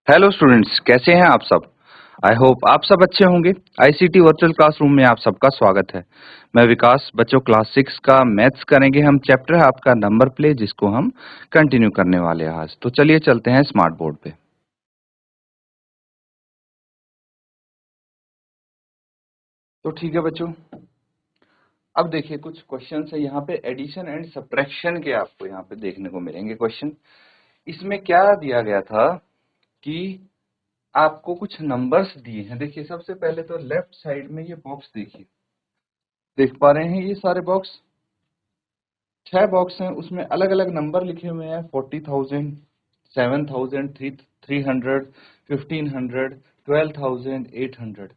Hello students, कैसे हैं आप सब। आई होप आप सब अच्छे होंगे। आईसीटी वर्चुअल क्लासरूम में आप सबका स्वागत है। मैं विकास। बच्चों, क्लास 6 का मैथ्स करेंगे हम। चैप्टर है आपका नंबर प्ले, जिसको हम कंटिन्यू करने वाले हैं आज। तो चलिए चलते हैं स्मार्ट बोर्ड पे। तो ठीक है बच्चों, अब देखिए कुछ क्वेश्चन है यहाँ पे। एडिशन एंड सब्ट्रैक्शन के आपको यहाँ पे देखने को मिलेंगे क्वेश्चन। इसमें क्या दिया गया था कि आपको कुछ नंबर्स दिए हैं। देखिए सबसे पहले तो लेफ्ट साइड में ये बॉक्स देखिए, देख पा रहे हैं ये सारे बॉक्स। 6 बॉक्स हैं, उसमें अलग अलग नंबर लिखे हुए हैं। 40,000, 7,000, 300, 1,500, 12,000, 800।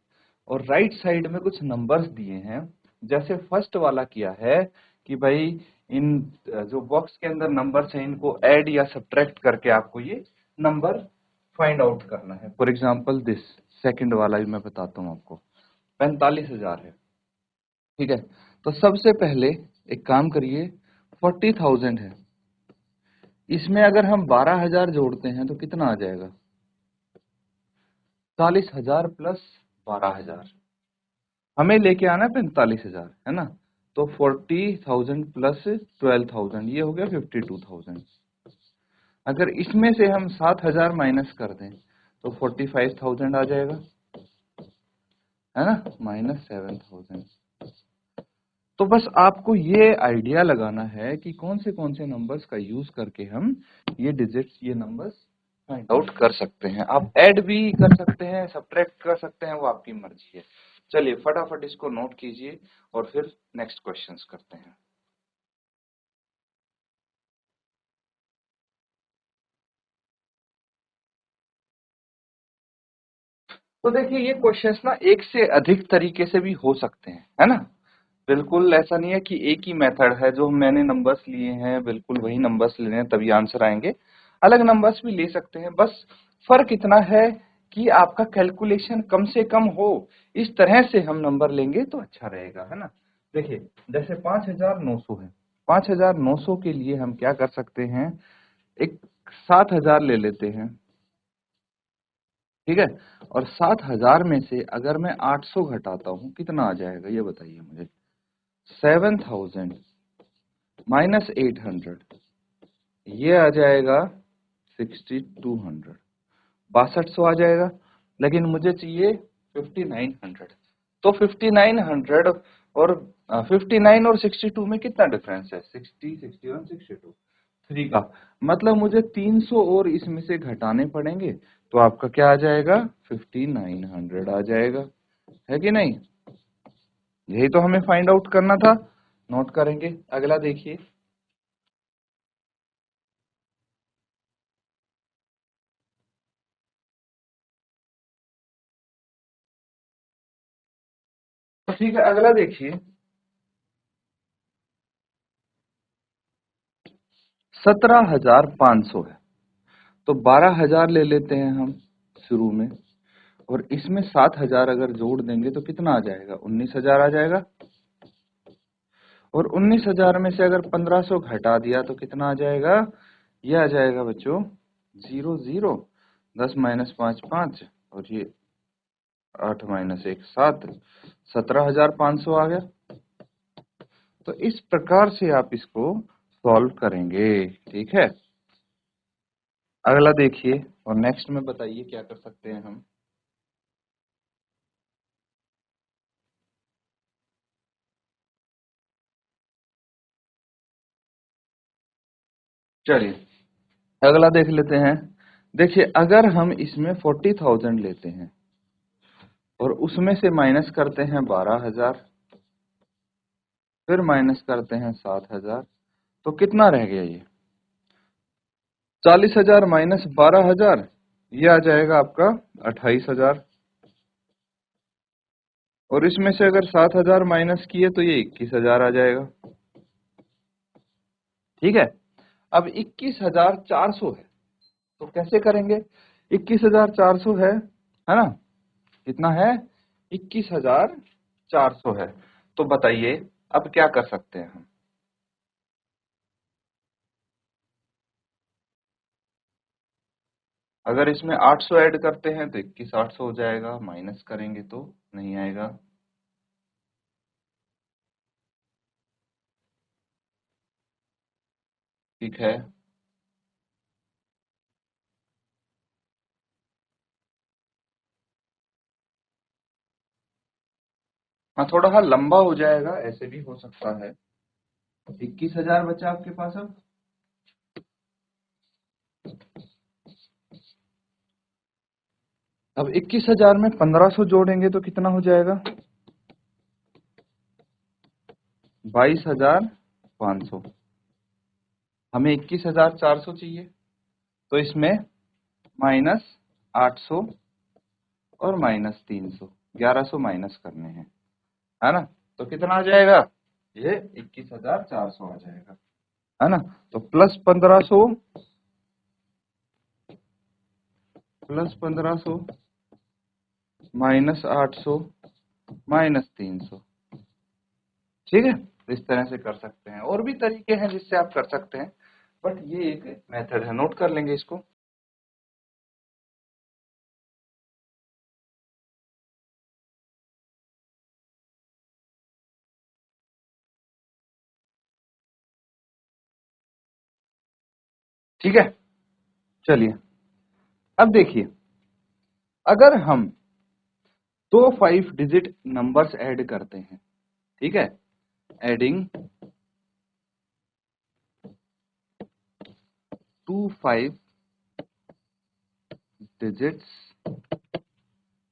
और राइट साइड में कुछ नंबर्स दिए हैं। जैसे फर्स्ट वाला किया है कि भाई इन जो बॉक्स के अंदर नंबर्स हैं इनको ऐड या सब्ट्रैक्ट करके आपको ये नंबर फाइंड आउट करना है। फॉर एग्जाम्पल दिस सेकंड वाला भी मैं बताता हूँ आपको। 45,000 है, ठीक है। तो सबसे पहले एक काम करिए, 40,000 है, इसमें अगर हम 12,000 जोड़ते हैं तो कितना आ जाएगा? 40,000 प्लस 12,000। हमें लेके आना है 45,000, है ना। तो 40,000 प्लस 12,000, ये हो गया 52,000। अगर इसमें से हम 7,000 माइनस कर दें तो 45,000 आ जाएगा, है ना, माइनस 7,000। तो बस आपको ये आइडिया लगाना है कि कौन से नंबर्स का यूज करके हम ये डिजिट्स, ये नंबर्स फाइंड आउट कर सकते हैं। आप ऐड भी कर सकते हैं, सब्ट्रैक्ट कर सकते हैं, वो आपकी मर्जी है। चलिए फटाफट इसको नोट कीजिए और फिर नेक्स्ट क्वेश्चंस करते हैं। तो देखिए ये क्वेश्चंस ना एक से अधिक तरीके से भी हो सकते हैं, है ना। बिल्कुल ऐसा नहीं है कि एक ही मेथड है। जो मैंने नंबर्स लिए हैं बिल्कुल वही नंबर्स लेने हैं तभी आंसर आएंगे। अलग नंबर्स भी ले सकते हैं, बस फर्क इतना है कि आपका कैलकुलेशन कम से कम हो। इस तरह से हम नंबर लेंगे तो अच्छा रहेगा, है ना। देखिए जैसे 5,900 है, 5,900 के लिए हम क्या कर सकते हैं, एक 7,000 ले लेते हैं, ठीक है। और 7,000 में से अगर मैं 800 घटाता हूं कितना आ जाएगा ये बताइए मुझे। 7,000 माइनस 800, ये आ जाएगा 6,200, 6200 आ जाएगा। लेकिन मुझे चाहिए 5,900। तो 5,900 और 59 और 62 में कितना डिफरेंस है? 60, 61, 62, 3 का। मतलब मुझे 300 और इसमें से घटाने पड़ेंगे, तो आपका क्या आ जाएगा? 5,900 आ जाएगा, है कि नहीं। यही तो हमें फाइंड आउट करना था। नोट करेंगे, अगला देखिए। तो ठीक है, अगला देखिए। 17,500 है, तो 12,000 ले लेते हैं हम शुरू में। और इसमें 7,000 अगर जोड़ देंगे तो कितना आ जाएगा? 19,000 आ जाएगा। और 19,000 में से अगर 1,500 घटा दिया तो कितना आ जाएगा? ये आ जाएगा बच्चों 0, 0, 10 माइनस 5, 5, और ये 8 माइनस 1, 7, 17,500 आ गया। तो इस प्रकार से आप इसको सॉल्व करेंगे, ठीक है। अगला देखिए और नेक्स्ट में बताइए क्या कर सकते हैं हम। चलिए अगला देख लेते हैं। देखिए अगर हम इसमें 40,000 लेते हैं और उसमें से माइनस करते हैं 12,000, फिर माइनस करते हैं 7,000, तो कितना रह गया ये? 40,000 माइनस 12,000, ये आ जाएगा आपका 28,000। और इसमें से अगर 7,000 माइनस किए तो ये 21,000 आ जाएगा, ठीक है। अब 21,400 है, तो कैसे करेंगे? 21,400 है ना। कितना है? 21,400 है। तो बताइए अब क्या कर सकते हैं हम। अगर इसमें 800 ऐड करते हैं तो 21,800 हो जाएगा, माइनस करेंगे तो नहीं आएगा। ठीक है, हाँ थोड़ा हाँ लंबा हो जाएगा, ऐसे भी हो सकता है। 21,000 बचा आपके पास। अब 21,000 में 1,500 जोड़ेंगे तो कितना हो जाएगा? 22,500। हमें 21,400 चाहिए, तो इसमें -800 और -300, 1,100 माइनस करने हैं, है ना? तो कितना आ जाएगा? ये 21,400 आ जाएगा, है ना? तो +1500 -800 -300। ठीक है, तो इस तरह से कर सकते हैं। और भी तरीके हैं जिससे आप कर सकते हैं, बट ये एक मेथड है, नोट कर लेंगे इसको। ठीक है, चलिए अब देखिए, अगर हम दो 5 डिजिट नंबर्स ऐड करते हैं, ठीक है, एडिंग 2 5 डिजिट्स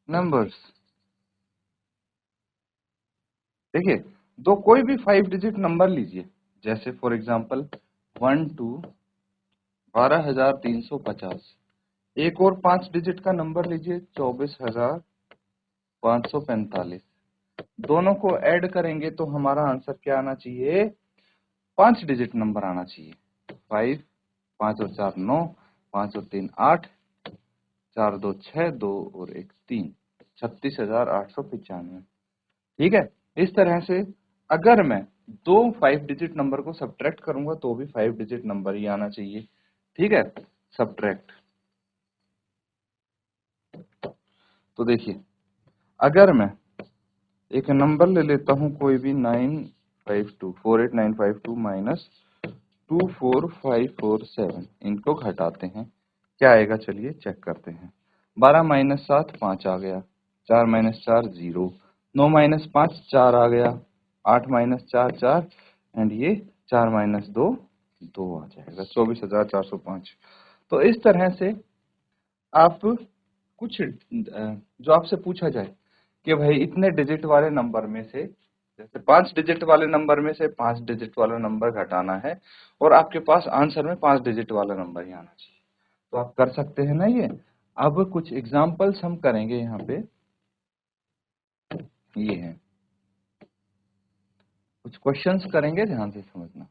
नंबर्स। देखिए, दो कोई भी 5 डिजिट नंबर लीजिए, जैसे फॉर एग्जांपल 1 2 12,350। एक और 5 डिजिट का नंबर लीजिए, 24,545। दोनों को ऐड करेंगे तो हमारा आंसर क्या आना चाहिए? 5 डिजिट नंबर आना चाहिए। 5, 5 और 4 9, 5 और 3 8, 4 2 6, 2 और 1 3, 36,895। ठीक है, इस तरह से अगर मैं दो 5 डिजिट नंबर को सब्ट्रैक्ट करूंगा तो भी 5 डिजिट नंबर ही आना चाहिए। ठीक है, सब्ट्रैक्ट। तो देखिए, अगर मैं एक नंबर ले लेता हूं कोई भी, 952 48952 -24547, इनको घटाते हैं, क्या आएगा? चलिए चेक करते हैं। 12 -7 5 आ गया, 4 -4 0, 9 -5 4 आ गया, 8 -4 4, एंड ये 4 -2 2 आ जाएगा, 24,405। तो इस तरह से आप कुछ जो आपसे पूछा जाए कि भाई इतने डिजिट वाले नंबर में से, जैसे 5 डिजिट वाले नंबर में से 5 डिजिट वाला नंबर घटाना है, और आपके पास आंसर में 5 डिजिट वाला नंबर ही आना चाहिए, तो आप कर सकते हैं ना ये। अब कुछ एग्जांपल्स हम करेंगे यहाँ पे, ये हैं कुछ क्वेश्चंस करेंगे, ध्यान से समझना।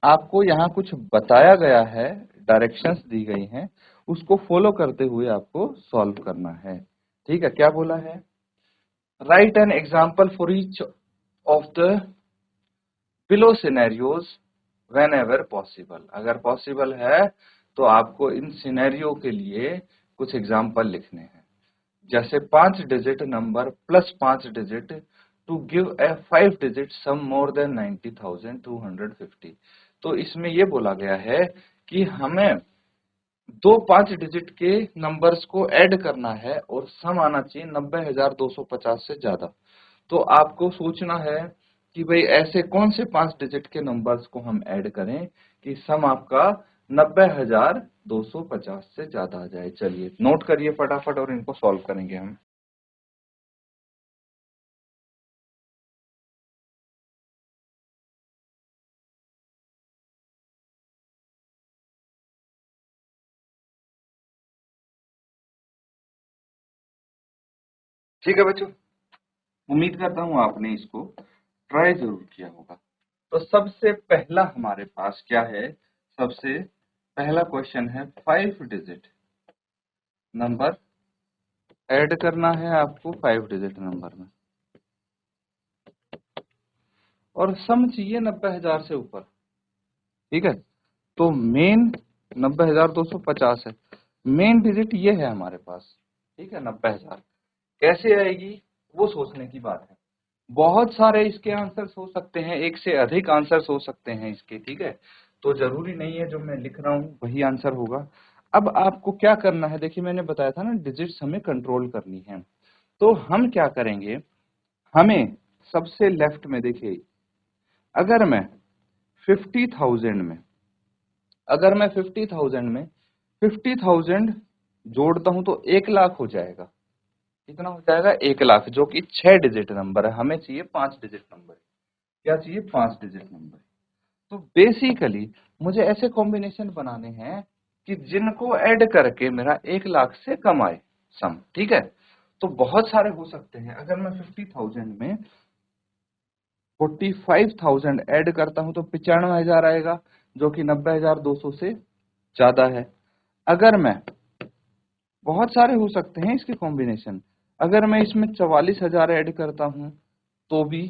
आपको यहाँ कुछ बताया गया है, डायरेक्शंस दी गई हैं, उसको फॉलो करते हुए आपको सॉल्व करना है। ठीक है, क्या बोला है? Right an example for each of the below scenarios when ever possible. अगर पॉसिबल है तो आपको इन सिनेरियो के लिए कुछ एग्जाम्पल लिखने हैं। जैसे 5 digit number plus 5 digit to give a 5 digit sum more than 90,250। तो इसमें यह बोला गया है कि हमें दो 5 डिजिट के नंबर्स को ऐड करना है और सम आना चाहिए 90,250 से ज्यादा। तो आपको सोचना है कि भाई ऐसे कौन से 5 डिजिट के नंबर्स को हम ऐड करें कि सम आपका 90,250 से ज्यादा आ जाए। चलिए नोट करिए फटाफट और इनको सॉल्व करेंगे हम। ठीक है बच्चों, उम्मीद करता हूं आपने इसको ट्राई जरूर किया होगा। तो सबसे पहला हमारे पास क्या है? सबसे पहला क्वेश्चन है 5 डिजिट नंबर ऐड करना है आपको 5 डिजिट नंबर में, और सम चाहिए 90,000 से ऊपर। ठीक है, तो मेन 90,250 है। मेन डिजिट ये है हमारे पास, ठीक है, 90,000 कैसे आएगी वो सोचने की बात है। बहुत सारे इसके आंसर्स हो सकते हैं, एक से अधिक आंसर्स हो सकते हैं इसके, ठीक है। तो जरूरी नहीं है जो मैं लिख रहा हूँ वही आंसर होगा। अब आपको क्या करना है, देखिए मैंने बताया था ना डिजिट्स हमें कंट्रोल करनी है। तो हम क्या करेंगे, हमें सबसे लेफ्ट में देखिए, अगर मैं 50,000 में अगर मैं 50,000 में 50,000 जोड़ता हूं तो 1 लाख हो जाएगा। कितना हो जाएगा, 1 लाख, जो कि 6 डिजिट नंबर है। हमें चाहिए 5 डिजिट नंबर। क्या चाहिए, 5 डिजिट नंबर। तो बेसिकली मुझे ऐसे कॉम्बिनेशन बनाने हैं कि जिनको ऐड करके मेरा 1 लाख से कम आए सम, ठीक है। तो बहुत सारे हो सकते हैं। अगर मैं 50,000 में 45,000 ऐड करता हूं तो 95,000 आएगा, जो कि 90,200 से ज्यादा है। अगर मैं, बहुत सारे हो सकते हैं इसके कॉम्बिनेशन, अगर मैं इसमें 44,000 ऐड करता हूं तो भी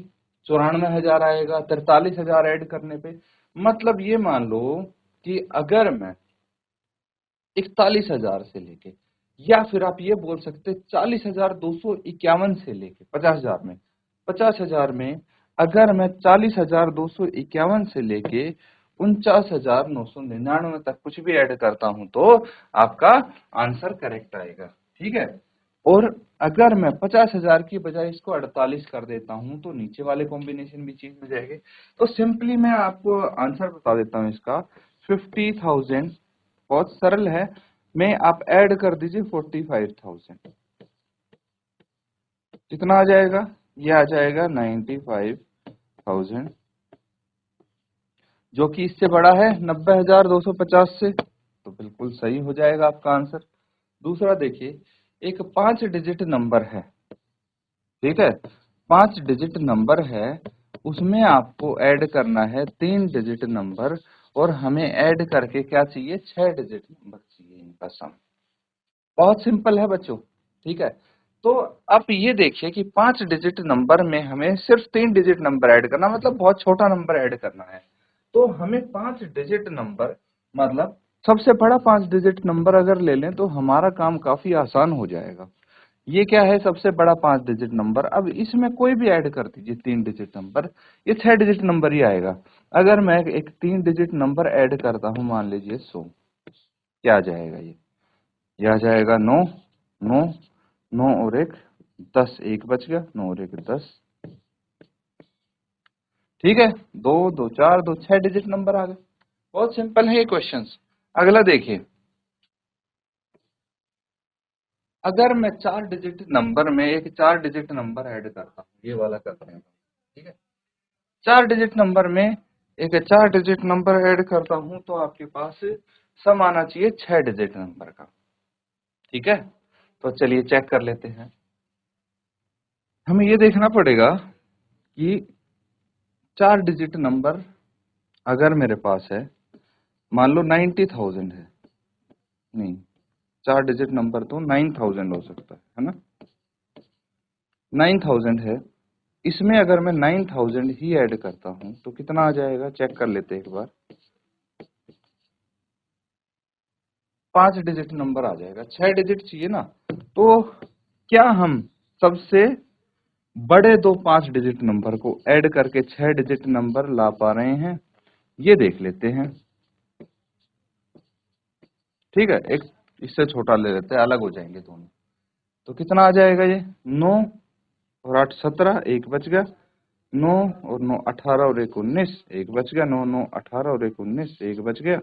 94,000 आएगा, 43,000 ऐड करने पे। मतलब ये मान लो कि अगर मैं 41,000 से लेके, या फिर आप ये बोल सकते 40,251 से लेके 50,000 में, 50,000 में अगर मैं 40,251 से लेके 49,999 तक कुछ भी ऐड करता हूं तो आपका आंसर करेक्ट आएगा, ठीक है। और अगर मैं 50,000 की बजाय इसको 48 कर देता हूं तो नीचे वाले कॉम्बिनेशन भी चेंज हो जाएंगे। तो सिंपली मैं आपको आंसर बता देता हूं इसका। 50,000 बहुत सरल है, में आप ऐड कर दीजिए 45,000, कितना आ जाएगा, ये आ जाएगा 95,000, जो कि इससे बड़ा है 90,250 से। तो बिल्कुल सही हो जाएगा आपका आंसर। दूसरा देखिए, एक 5 डिजिट नंबर है, ठीक है, 5 डिजिट नंबर है, उसमें आपको ऐड करना है 3 डिजिट नंबर, और हमें ऐड करके क्या चाहिए, 6 डिजिट नंबर चाहिए इनका सम। बहुत सिंपल है बच्चों, ठीक है। तो आप ये देखिए कि 5 डिजिट नंबर में हमें सिर्फ 3 डिजिट नंबर ऐड करना, मतलब बहुत छोटा नंबर ऐड करना है। तो हमें 5 डिजिट नंबर, मतलब सबसे बड़ा 5 डिजिट नंबर अगर ले लें तो हमारा काम काफी आसान हो जाएगा। ये क्या है, सबसे बड़ा 5 डिजिट नंबर। अब इसमें कोई भी ऐड कर दीजिए 3 डिजिट नंबर, ये 6 डिजिट नंबर ही आएगा। अगर मैं एक 3 डिजिट नंबर ऐड करता हूं, मान लीजिए 100, क्या आ जाएगा ये आ जाएगा 9, 9, 9 और एक 10, एक बच गया, 9 और एक 10, ठीक है। दो दो चार, दो 6 डिजिट नंबर आ गए। बहुत सिंपल है ये क्वेश्चंस। अगला देखिए, अगर मैं 4 डिजिट नंबर में एक 4 डिजिट नंबर ऐड करता हूँ, ये वाला करते हैं, ठीक है। 4 डिजिट नंबर में एक 4 डिजिट नंबर ऐड करता हूं तो आपके पास सम आना चाहिए 6 डिजिट नंबर का, ठीक है। तो चलिए चेक कर लेते हैं। हमें ये देखना पड़ेगा कि 4 डिजिट नंबर अगर मेरे पास है, मान लो 90,000 है, नहीं, 4 डिजिट नंबर तो 9,000 हो सकता है ना, 9,000 है। इसमें अगर मैं 9,000 ही ऐड करता हूं तो कितना आ जाएगा, चेक कर लेते हैं एक बार। 5 डिजिट नंबर आ जाएगा, 6 डिजिट चाहिए ना। तो क्या हम सबसे बड़े दो 5 डिजिट नंबर को ऐड करके 6 डिजिट नंबर ला पा रहे हैं, ये देख लेते हैं, ठीक है। एक इससे छोटा ले लेते हैं, अलग हो जाएंगे दोनों। तो कितना आ जाएगा ये, 9 और 8 17, एक बच गया, 9 और 9 18 और एक 19, एक बच गया, 9 9 18 और एक 19, एक बच गया,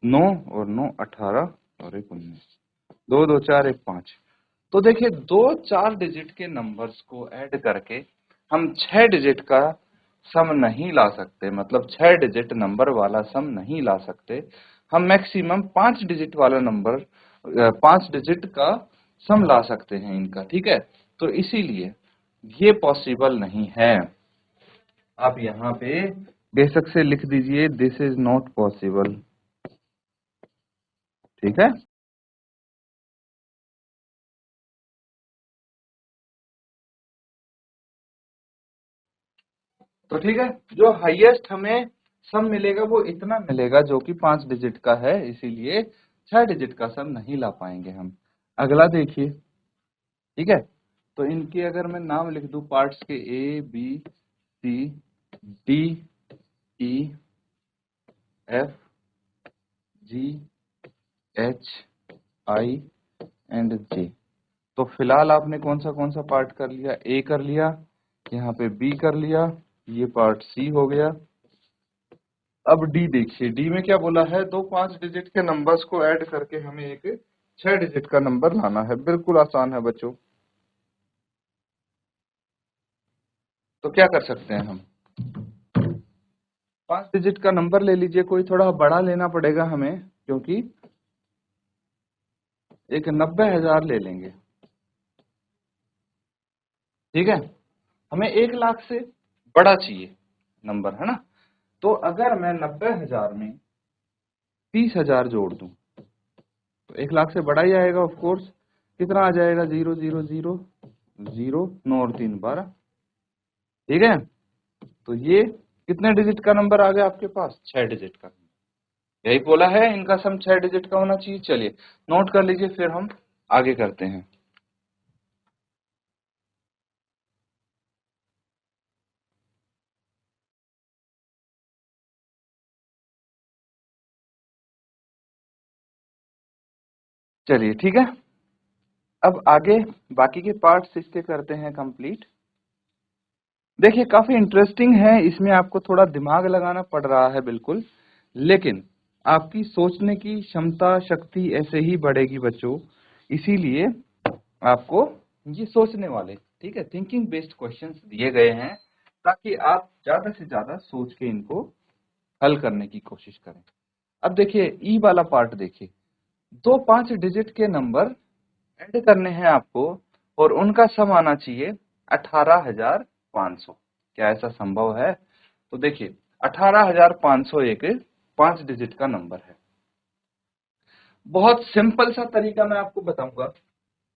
9 और 9 18 और एक 19, 2 2 4 1 5। तो देखिए, दो 4 डिजिट के नंबर्स को ऐड करके हम 6 डिजिट का सम नहीं ला सकते, मतलब 6 डिजिट नंबर वाला सम नहीं ला सकते। हम मैक्सिमम 5 डिजिट वाला नंबर, 5 डिजिट का सम ला सकते हैं इनका, ठीक है। तो इसीलिए ये पॉसिबल नहीं है। आप यहाँ पे बेशक से लिख दीजिए, दिस इज नॉट पॉसिबल, ठीक है। तो ठीक है, जो हाईएस्ट हमें सम मिलेगा वो इतना मिलेगा जो कि 5 डिजिट का है, इसीलिए 6 डिजिट का सम नहीं ला पाएंगे हम। अगला देखिए, ठीक है। तो इनके अगर मैं नाम लिख दूं पार्ट्स के, A B C D E F G H I and J. तो फिलहाल आपने कौन सा पार्ट कर लिया, ए कर लिया, यहाँ पे बी कर लिया, ये पार्ट सी हो गया। अब डी देखिए, डी में क्या बोला है, दो 5 डिजिट के नंबर्स को ऐड करके हमें एक 6 डिजिट का नंबर लाना है। बिल्कुल आसान है बच्चों। तो क्या कर सकते हैं हम, 5 डिजिट का नंबर ले लीजिए, कोई थोड़ा बड़ा लेना पड़ेगा हमें, क्योंकि एक 90,000 ले लेंगे, ठीक है। हमें 1 लाख से बड़ा चाहिए नंबर, है ना। तो अगर मैं 90,000 में 30,000 जोड़ दूं तो 1 लाख से बड़ा ही आएगा ऑफ कोर्स। कितना आ जाएगा, 0 0 0 0 9 और 3 12, ठीक है। तो ये कितने डिजिट का नंबर आ गया आपके पास, 6 डिजिट का। यही बोला है इनका सम 6 डिजिट का होना चाहिए। चलिए नोट कर लीजिए, फिर हम आगे करते हैं। चलिए ठीक है, अब आगे बाकी के पार्ट्स इसके करते हैं कंप्लीट। देखिए काफी इंटरेस्टिंग है, इसमें आपको थोड़ा दिमाग लगाना पड़ रहा है बिल्कुल, लेकिन आपकी सोचने की क्षमता शक्ति ऐसे ही बढ़ेगी बच्चों। इसीलिए आपको ये सोचने वाले, ठीक है, थिंकिंग बेस्ड क्वेश्चंस दिए गए हैं, ताकि आप ज्यादा से ज्यादा सोच के इनको हल करने की कोशिश करें। अब देखिए ई वाला पार्ट देखिए, दो 5 डिजिट के नंबर ऐड करने हैं आपको और उनका सम आना चाहिए 18,500। क्या ऐसा संभव है? तो देखिए 18,500 एक 5 डिजिट का नंबर है। बहुत सिंपल सा तरीका मैं आपको बताऊंगा,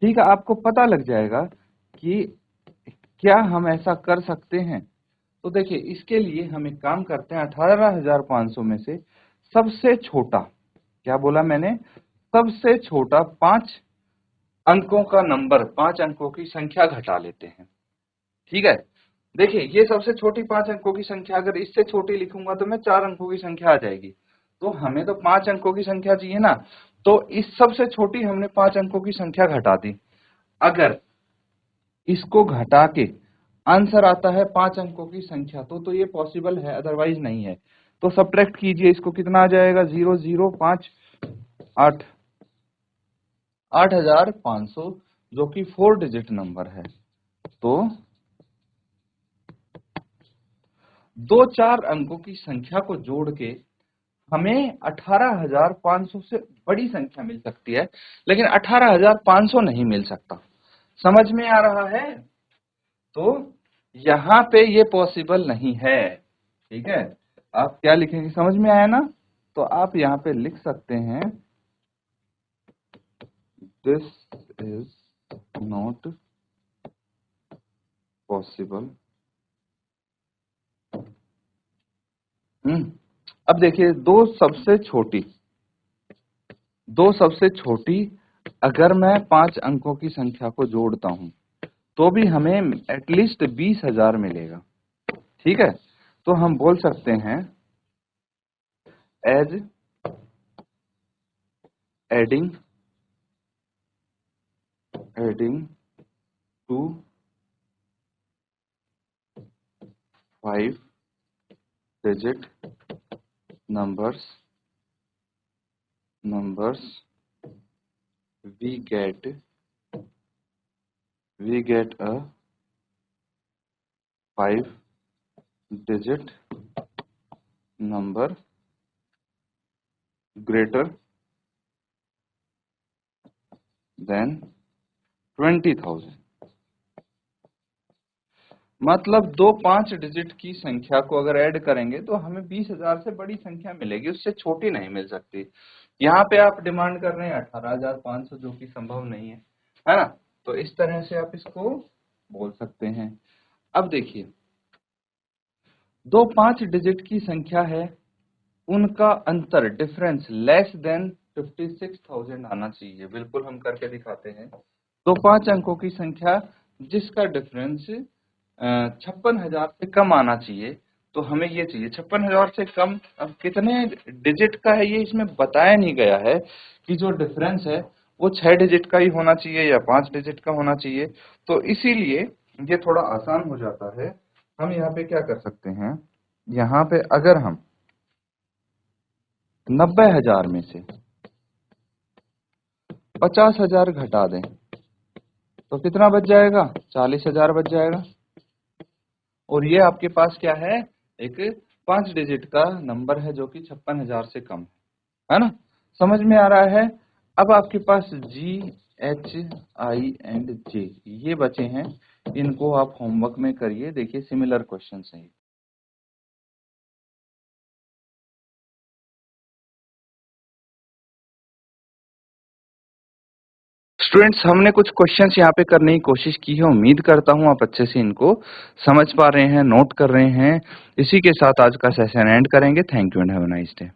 ठीक है, आपको पता लग जाएगा कि क्या हम ऐसा कर सकते हैं। तो देखिए इसके लिए हम एक काम करते हैं, 18,500 में से सबसे छोटा, क्या बोला मैंने, सबसे छोटा 5 अंकों का नंबर, 5 अंकों की संख्या घटा लेते हैं, ठीक है। देखिए ये सबसे छोटी 5 अंकों की संख्या, अगर इससे छोटी लिखूंगा तो मैं 4 अंकों की संख्या आ जाएगी। तो हमें तो 5 अंकों की संख्या चाहिए ना, तो इस सबसे छोटी हमने 5 अंकों की संख्या घटा दी। अगर इसको घटा के आंसर आता है 5 अंकों की संख्या, तो ये पॉसिबल है, अदरवाइज नहीं है। तो सब्ट्रैक्ट कीजिए इसको, कितना आ जाएगा, 0 0 5 8, 8,500, जो कि 4 डिजिट नंबर है। तो दो 4 अंकों की संख्या को जोड़ के हमें 18,500 से बड़ी संख्या मिल सकती है, लेकिन 18,500 नहीं मिल सकता। समझ में आ रहा है? तो यहाँ पे ये पॉसिबल नहीं है, ठीक है। आप क्या लिखेंगे, समझ में आया ना? तो आप यहाँ पे लिख सकते हैं, दिस इज नॉट पॉसिबल। अब देखिए दो सबसे छोटी अगर मैं 5 अंकों की संख्या को जोड़ता हूं तो भी हमें एटलीस्ट 20,000 मिलेगा, ठीक है। तो हम बोल सकते हैं, as adding to 5 digit numbers we get a 5 digit number greater than 20,000। मतलब दो 5 डिजिट की संख्या को अगर ऐड करेंगे तो हमें 20,000 से बड़ी संख्या मिलेगी, उससे छोटी नहीं मिल सकती। यहाँ पे आप डिमांड कर रहे हैं 18,500, जो कि संभव नहीं है ना। तो इस तरह से आप इसको बोल सकते हैं। अब देखिए दो 5 डिजिट की संख्या है, उनका अंतर डिफरेंस लेस देन 56,000 आना चाहिए। बिल्कुल हम करके दिखाते हैं। तो 5 अंकों की संख्या जिसका डिफरेंस 56,000 से कम आना चाहिए, तो हमें ये चाहिए 56,000 से कम। अब कितने डिजिट का है ये इसमें बताया नहीं गया है कि जो डिफरेंस है वो 6 डिजिट का ही होना चाहिए या 5 डिजिट का होना चाहिए। तो इसीलिए ये थोड़ा आसान हो जाता है। हम यहाँ पे क्या कर सकते हैं, यहाँ पे अगर हम 90,000 में से 50,000 घटा दें तो कितना बच जाएगा, 40,000 बच जाएगा। और ये आपके पास क्या है, एक 5 डिजिट का नंबर है जो कि 56,000 से कम है ना। समझ में आ रहा है। अब आपके पास G, H, I and J ये बचे हैं, इनको आप होमवर्क में करिए। देखिए सिमिलर क्वेश्चन है। स्टूडेंट्स हमने कुछ क्वेश्चंस यहाँ पे करने की कोशिश की है। उम्मीद करता हूँ आप अच्छे से इनको समझ पा रहे हैं, नोट कर रहे हैं। इसी के साथ आज का सेशन एंड करेंगे। Thank you and have a nice day.